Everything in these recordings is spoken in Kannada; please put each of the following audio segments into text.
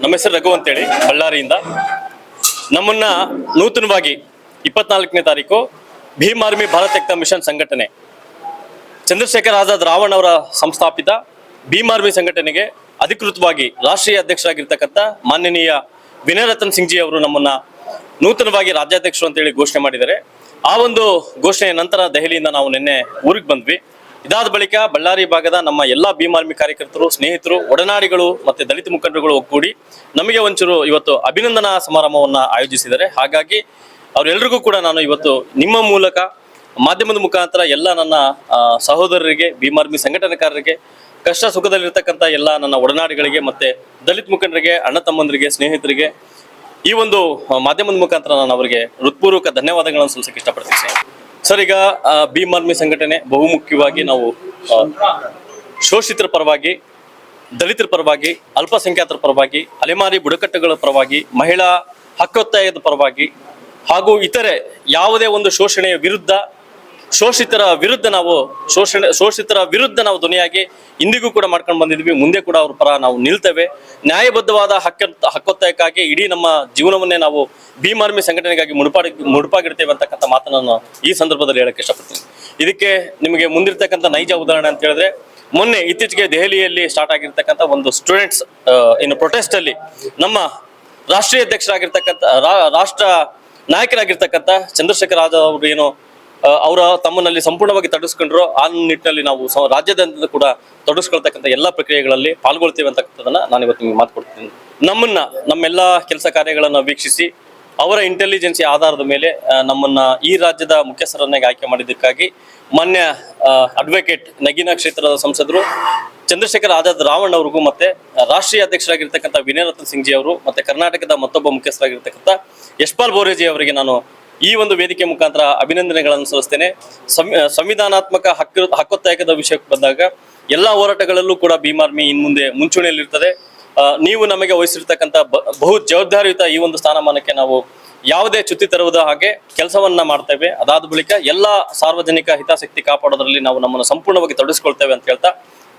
ನಮ್ಮ ಹೆಸರು ರಘು ಅಂತೇಳಿ ಬಳ್ಳಾರಿಯಿಂದ. ನಮ್ಮನ್ನ ನೂತನವಾಗಿ 24ನೇ ತಾರೀಕು ಭೀಮ್ ಆರ್ಮಿ ಭಾರತ್ ಏಕ್ತಾ ಮಿಷನ್ ಸಂಘಟನೆ, ಚಂದ್ರಶೇಖರ್ ಆಜಾದ್ ರಾವಣ್ ಅವರ ಸಂಸ್ಥಾಪಿತ ಭೀಮ್ ಆರ್ಮಿ ಸಂಘಟನೆಗೆ ಅಧಿಕೃತವಾಗಿ ರಾಷ್ಟ್ರೀಯ ಅಧ್ಯಕ್ಷರಾಗಿರ್ತಕ್ಕಂಥ ಮಾನ್ಯನೀಯ ವಿನಯ್ ರತನ್ ಸಿಂಗ್ ಜಿ ಅವರು ನಮ್ಮನ್ನ ನೂತನವಾಗಿ ರಾಜ್ಯಾಧ್ಯಕ್ಷರು ಅಂತೇಳಿ ಘೋಷಣೆ ಮಾಡಿದ್ದಾರೆ. ಆ ಒಂದು ಘೋಷಣೆಯ ನಂತರ ದೆಹಲಿಯಿಂದ ನಾವು ನಿನ್ನೆ ಊರಿಗೆ ಬಂದ್ವಿ. ಇದಾದ ಬಳಿಕ ಬಳ್ಳಾರಿ ಭಾಗದ ನಮ್ಮ ಎಲ್ಲಾ ಭೀಮ್ ಆರ್ಮಿ ಕಾರ್ಯಕರ್ತರು, ಸ್ನೇಹಿತರು, ಒಡನಾಡಿಗಳು ಮತ್ತೆ ದಲಿತ ಮುಖಂಡರುಗಳು ಒಗ್ಗೂಡಿ ನಮಗೆ ಒಂಚೂರು ಇವತ್ತು ಅಭಿನಂದನಾ ಸಮಾರಂಭವನ್ನ ಆಯೋಜಿಸಿದ್ದಾರೆ. ಹಾಗಾಗಿ ಅವರೆಲ್ಲರಿಗೂ ಕೂಡ ನಾನು ಇವತ್ತು ನಿಮ್ಮ ಮೂಲಕ ಮಾಧ್ಯಮದ ಮುಖಾಂತರ ಎಲ್ಲ ನನ್ನ ಸಹೋದರರಿಗೆ, ಭೀಮ್ ಆರ್ಮಿ ಸಂಘಟನೆಕಾರರಿಗೆ, ಕಷ್ಟ ಸುಖದಲ್ಲಿರ್ತಕ್ಕಂಥ ಎಲ್ಲ ನನ್ನ ಒಡನಾಡಿಗಳಿಗೆ ಮತ್ತೆ ದಲಿತ ಮುಖಂಡರಿಗೆ, ಅಣ್ಣ ತಮ್ಮಂದರಿಗೆ, ಸ್ನೇಹಿತರಿಗೆ ಈ ಒಂದು ಮಾಧ್ಯಮದ ಮುಖಾಂತರ ನಾನು ಅವರಿಗೆ ಹೃತ್ಪೂರ್ವಕ ಧನ್ಯವಾದಗಳನ್ನು ಸಲ್ಲಿಸಕ್ಕೆ ಇಷ್ಟಪಡ್ತೀನಿ ಸರ್. ಈಗ ಭೀಮ್ ಆರ್ಮಿ ಸಂಘಟನೆ ಬಹುಮುಖ್ಯವಾಗಿ ನಾವು ಶೋಷಿತರ ಪರವಾಗಿ, ದಲಿತರ ಪರವಾಗಿ, ಅಲ್ಪಸಂಖ್ಯಾತರ ಪರವಾಗಿ, ಅಲೆಮಾರಿ ಬುಡಕಟ್ಟುಗಳ ಪರವಾಗಿ, ಮಹಿಳಾ ಹಕ್ಕೊತ್ತಾಯದ ಪರವಾಗಿ ಹಾಗೂ ಇತರೆ ಯಾವುದೇ ಒಂದು ಶೋಷಣೆಯ ವಿರುದ್ಧ, ಶೋಷಿತರ ವಿರುದ್ಧ ನಾವು ಧ್ವನಿಯಾಗಿ ಇಂದಿಗೂ ಕೂಡ ಮಾಡ್ಕೊಂಡು ಬಂದಿದ್ವಿ. ಮುಂದೆ ಕೂಡ ಅವ್ರ ಪರ ನಾವು ನಿಲ್ತೇವೆ. ನ್ಯಾಯಬದ್ಧವಾದ ಹಕ್ಕೊತ್ತಾಯಕ್ಕಾಗಿ ಇಡೀ ನಮ್ಮ ಜೀವನವನ್ನೇ ನಾವು ಭೀಮ್ ಆರ್ಮಿ ಸಂಘಟನೆಗಾಗಿ ಮುಡುಪಾಗಿಡ್ತೇವೆ ಅಂತಕ್ಕಂಥ ಮಾತನ್ನು ಈ ಸಂದರ್ಭದಲ್ಲಿ ಹೇಳಕ್ಕೆ ಇಷ್ಟಪಡ್ತೀನಿ. ಇದಕ್ಕೆ ನಿಮಗೆ ಮುಂದಿರ್ತಕ್ಕಂಥ ನೈಜ ಉದಾಹರಣೆ ಅಂತ ಹೇಳಿದ್ರೆ, ಮೊನ್ನೆ ಇತ್ತೀಚೆಗೆ ದೆಹಲಿಯಲ್ಲಿ ಸ್ಟಾರ್ಟ್ ಆಗಿರ್ತಕ್ಕಂಥ ಒಂದು ಸ್ಟೂಡೆಂಟ್ಸ್ ಪ್ರೊಟೆಸ್ಟ್ ಅಲ್ಲಿ ನಮ್ಮ ರಾಷ್ಟ್ರೀಯ ಅಧ್ಯಕ್ಷರಾಗಿರ್ತಕ್ಕಂಥ ರಾಷ್ಟ್ರ ನಾಯಕರಾಗಿರ್ತಕ್ಕಂಥ ಚಂದ್ರಶೇಖರ್ ಆಜಾದ್ ಅವರು ಏನು ಅವರ ತಮ್ಮನಲ್ಲಿ ಸಂಪೂರ್ಣವಾಗಿ ತೊಡಗಿಸ್ಕೊಂಡ್ರು. ಆ ನಿಟ್ಟಿನಲ್ಲಿ ನಾವು ರಾಜ್ಯಾದ್ಯಂತ ಕೂಡ ತೊಡಗಿಸ್ಕೊಳ್ತಕ್ಕಂಥ ಎಲ್ಲ ಪ್ರಕ್ರಿಯೆಗಳಲ್ಲಿ ಪಾಲ್ಗೊಳ್ತೇವೆ ಅಂತಕ್ಕಂಥದ್ದನ್ನ ನಾನು ಇವತ್ತು ನಿಮಗೆ ಮಾತು ಕೊಡ್ತೀನಿ. ನಮ್ಮೆಲ್ಲ ಕೆಲಸ ಕಾರ್ಯಗಳನ್ನು ವೀಕ್ಷಿಸಿ ಅವರ ಇಂಟೆಲಿಜೆನ್ಸಿ ಆಧಾರದ ಮೇಲೆ ನಮ್ಮನ್ನ ಈ ರಾಜ್ಯದ ಮುಖ್ಯಸ್ಥರನ್ನಾಗಿ ಆಯ್ಕೆ ಮಾಡಿದ್ದಕ್ಕಾಗಿ ಮಾನ್ಯ ಅಡ್ವೊಕೇಟ್ ನಗೀನಾ ಕ್ಷೇತ್ರದ ಸಂಸದರು ಚಂದ್ರಶೇಖರ್ ಆಜಾದ್ ರಾವಣ್ ಅವ್ರಿಗೂ ಮತ್ತೆ ರಾಷ್ಟ್ರೀಯ ಅಧ್ಯಕ್ಷರಾಗಿರ್ತಕ್ಕಂಥ ವಿನಯ್ ರತನ್ ಸಿಂಗ್ ಜಿ ಅವರು ಮತ್ತೆ ಕರ್ನಾಟಕದ ಮತ್ತೊಬ್ಬ ಮುಖ್ಯಸ್ಥರಾಗಿರ್ತಕ್ಕಂಥ ಯಶ್ಪಾಲ್ ಬೋರೇಜಿ ಅವರಿಗೆ ನಾನು ಈ ಒಂದು ವೇದಿಕೆ ಮುಖಾಂತರ ಅಭಿನಂದನೆಗಳನ್ನು ಸಲ್ಲಿಸ್ತೇನೆ. ಸಂವಿಧಾನಾತ್ಮಕ ಹಕ್ಕೊತ್ತಾಯದ ವಿಷಯಕ್ಕೆ ಬಂದಾಗ ಎಲ್ಲಾ ಹೋರಾಟಗಳಲ್ಲೂ ಕೂಡ ಭೀಮ್ ಆರ್ಮಿ ಇನ್ಮುಂದೆ ಮುಂಚೂಣಿಯಲ್ಲಿರ್ತದೆ. ನೀವು ನಮಗೆ ವಹಿಸಿರ್ತಕ್ಕಂಥ ಬಹು ಜವಾಬ್ದಾರಿಯುತ ಈ ಒಂದು ಸ್ಥಾನಮಾನಕ್ಕೆ ನಾವು ಯಾವುದೇ ಚ್ಯುತಿ ತರುವುದ ಹಾಗೆ ಕೆಲಸವನ್ನ ಮಾಡ್ತೇವೆ. ಅದಾದ ಬಳಿಕ ಎಲ್ಲಾ ಸಾರ್ವಜನಿಕ ಹಿತಾಸಕ್ತಿ ಕಾಪಾಡೋದ್ರಲ್ಲಿ ನಾವು ನಮ್ಮನ್ನು ಸಂಪೂರ್ಣವಾಗಿ ತೊಡಗಿಸ್ಕೊಳ್ತೇವೆ ಅಂತ ಹೇಳ್ತಾ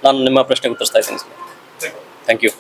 ನಾನು ನಿಮ್ಮ ಪ್ರಶ್ನೆಗೆ ಉತ್ತರಿಸ್ತಾ ಇದ್ದೀನಿ. Thank you.